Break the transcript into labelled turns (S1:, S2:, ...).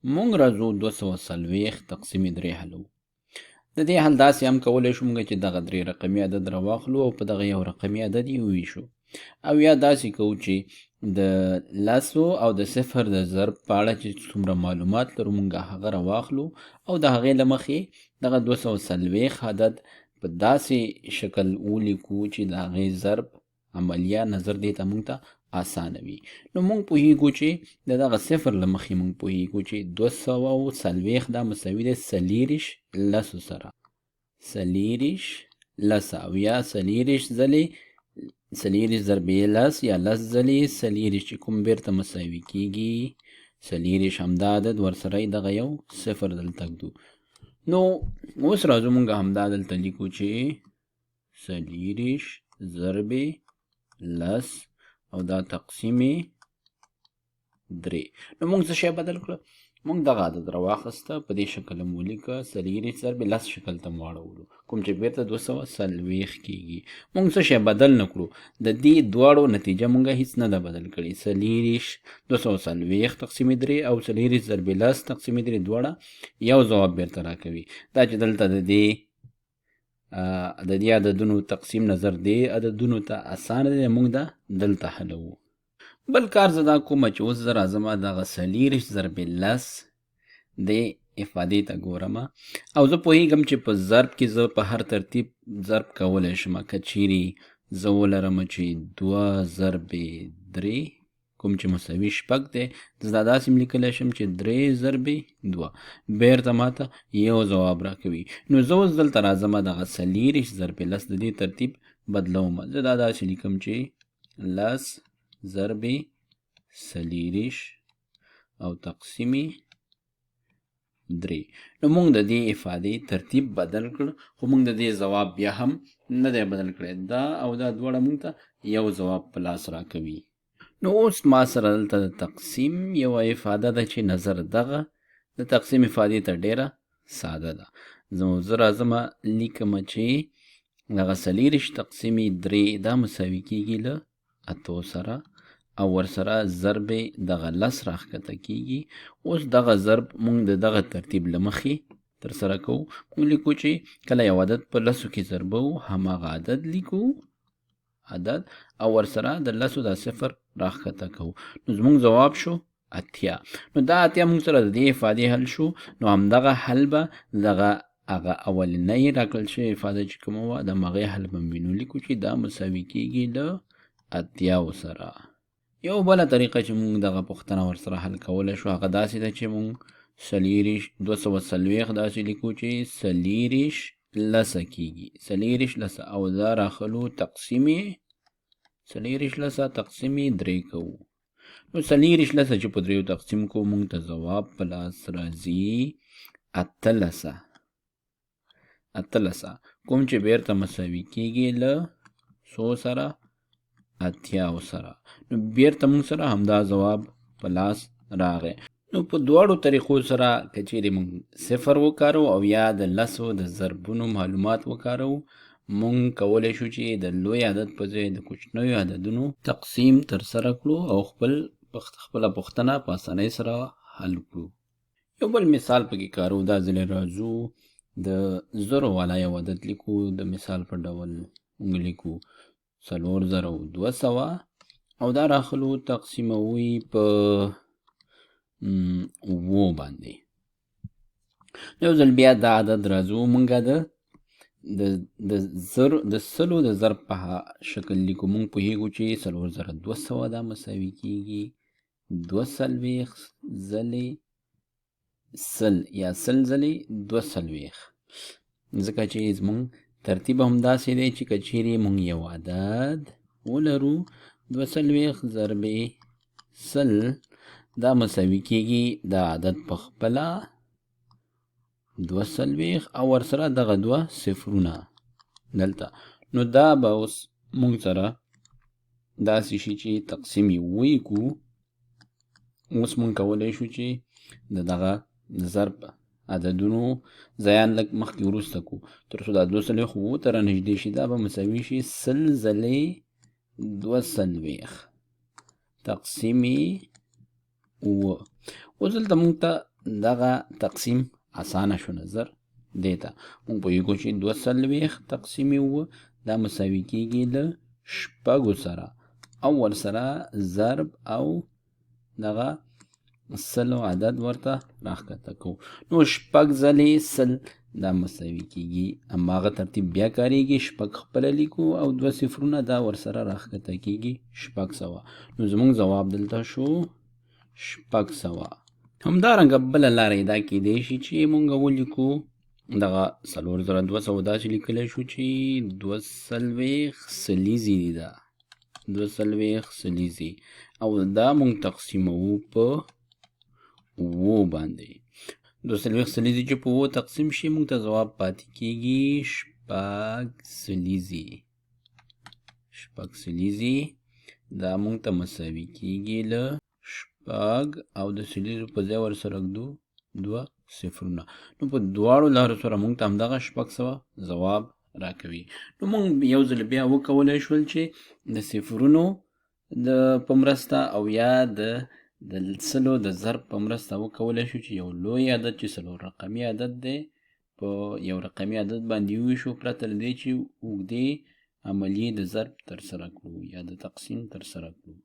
S1: مونږ راځو 240 تقسیم 3 حلو. د دې حل داسې هم کولی شو مونږ چې دغه 3 رقمي عدد راواخلو او په دغه یو رقمي عدد یې وویشو، او یا داسې کوو چې د لسو او د صفر د ضرب په اړه چې څومره معلومات لرو مونږ هغه راواخلو او د هغې له مخې دغه 240 عدد په داسې شکل ولیکو چې د هغې ضرب عملیه نظر دې ته مونږ ته اسانه وي. نو مونږ پوهیږو چې د دغه صفر له مخې مونږ پوهیږو چې 240 دا مساوي دی 40 لسو سره، 40 لسه، او یا 40 ځلې 40 ضربې لس یا لس ځلې 40 چې کوم بیرته مساوي کیږي 40 همدا عدد ورسره دغه یو صفر دلته ږدو. نو اوس راځو مونږ همدا دلته لیکو چې 40 ضربې لس او دا تقسیم 3. نو مونږ څه شی بدل کړه؟ مونږ دغه عدد راواخسته په دې شکل مو ولیکه 40 ضرب لس شکل ته مو واړولو، کوم چې بیرته 240 کیږي. مونږ څه شی بدل نه کړو، د دې دواړو نتیجه مونږ هیڅ نه ده بدل کړې. 40 240 تقسیم 3 او 40 ضرب لس تقسیم 3 دواړه یو ځواب بیرته راکوي. دا چې دلته د دې عددونو تقسیم نظر دې عددونو ته اسانه دی، مونږ دا دلته حلوو. بل کار زه دا کومه چې اوس زه راځم دغه 40 ضرب لس د افادې ته ګورم او زه پوهیږم چې په ضرب کې زه په هر ترتیب ضرب کولی شم. که چیرې زه ولرم چې 2 ضرب 3 کوم چې مساوي 6 دی، زه دا داسې لیکلی شم چې 3 ضرب 2 بیرته ماته یو ځواب راکوي. نو زه اوس دلته راځم دغه 40 ضرب لس د دې ترتیب بدلوم. زه دا داسې لیکم چې لس ضرب 40 او تقسیم 3. نو مونږ د دې افادې ترتیب بدل کړ، خو مونږ د دې ځواب بیا هم نه دی بدل کړی. دا او دا دواړه مونږ ته یو ځواب په لاس راکوي. نو اوس ما سره دلته د تقسیم یوه افاده ده چې نظر دغه د تقسیم افادې ته ډیره ساده ده. زه راځم لیکم چې دغه 40 تقسیم 3 دا مساوي کیږي له 8 سره او ورسره ضرب دغه لس راښکته کیږي. اوس دغه ضرب مونږ د دغه ترتیب له مخې تر سره کوو. مونږ لیکو چې کله یو عدد په لسو کې ضربو هماغه عدد لیکو عدد او ورسره د لسو دا صفر راښکته کوو. نو زمونږ ځواب شو 80. نو دا 80 مونږ سره د دې افادې حل شو. نو همدغه حل به دغه هغه اولنۍ راکړل شوې افاده چې کومه وه د هغې حل به وینو، لیکو چې دا مساوي کیږي له 80 سره. یو بله طریقه چې مونږ دغه پوښتنه ورسره حل کولی شو هغه داسې ده چې مونږ 240 داسې لیکو چې 40 لسه کیږي 40 لسه او دا راخلو تقسیم 40 لسه تقسیم 3 کوو. نو 40 لسه چې په 3 تقسیم کوو مونږ ته ځواب په لاس راځي 8 کوم چې بیرته مساوي کیږي له 100 سره 80 سره. نو بیرته مونږ سره همدا ځواب په لاس راغی. نو په دواړو طریقو سره که چیرې مونږ صفر وکارو او یا د لسو د ضربونو معلومات وکارو، مونږ کولی شو چې د لوی عدد په ځای د کوچنیو عددونو تقسیم تر سره کړو او خپله پوښتنه په اسانۍ سره حل کړو. یو بل مثال پکې کارو. دا ځلې راځو د زرو والا یو عدد لیکو. د مثال په ډول مونږ لیکو 4200 او دا راخلو تقسیموي په 7 باندې. یو ځل بیا دا عدد راځو مونږ د سلو د ضرب په شکل لیکو. مونږ پوهیږو چې 4200 دا مساوي کیږي 240 ځلې سل یا سل ځلې 240، ځکه چې زمونږ ترتیب هم داسې دی چې که چیرې مونږ یو عدد ولرو 240 ضرب سل دا مساوي کیږي دا عدد په خپله 240 او ورسره دغه 2 صفرونه دلته. نو دا به اوس مونږ سره داسې شي چې تقسیم یې ولیکو. اوس مونږ کولی شو چې دغه ضرب عددونو ځایان لږ مخکې وروسته کو تر څو دا 240 خو ته رانږدې شي. دا به مساوي شي 100 ځلې 240 تقسیم 7. اوس دلته مونږ ته دغه تقسیم اسانه شو نظر دیتا مونږ پوهیږو چې 2 تقسیم 7 دا مساوي کیږي له 6 سره او ورسره ضرب او دغه سلو عدد ورته راښکته کوو نو 6 ځلې سل دا مساوي کیږي هماغه ترتیب بیا کاریږي 6 خپله لیکو او 2 صفرونه دا ورسره راښکته کیږي 600 نو زموږ ځواب دلته شو 600 همدارنګه بله لاره دا کیدی شي چې مونږ ولیکو دغه 4200 داسې لیکلی شو چې 2 سلیزې دي دا 2 سلیزې او دا مونږ تقسیموو په 7 باندې 2 سلیزې چې په 7 تقسیم شي مونږ ته ځواب پاتې کیږي 6 سلیزې دا مونږ ته مساوي کیږي له 6 او د سلیزو په ځای ورسره ږدو 2 صفرونه نو په دواړو لارو سره مونږ ته همدغه 600 ځواب راکوي نو مونږ یو ځل بیا وکولی شول چې د صفرونو په مرسته او یا د سلو د ضرب په مرسته وکولی شو چې یو لوی عدد چې 4 رقمي عدد دی په یو رقمي عدد باندې وویشو پرته له دې چې اوږدې عملیې د ضرب ترسره کړو یا د تقسیم ترسره کړو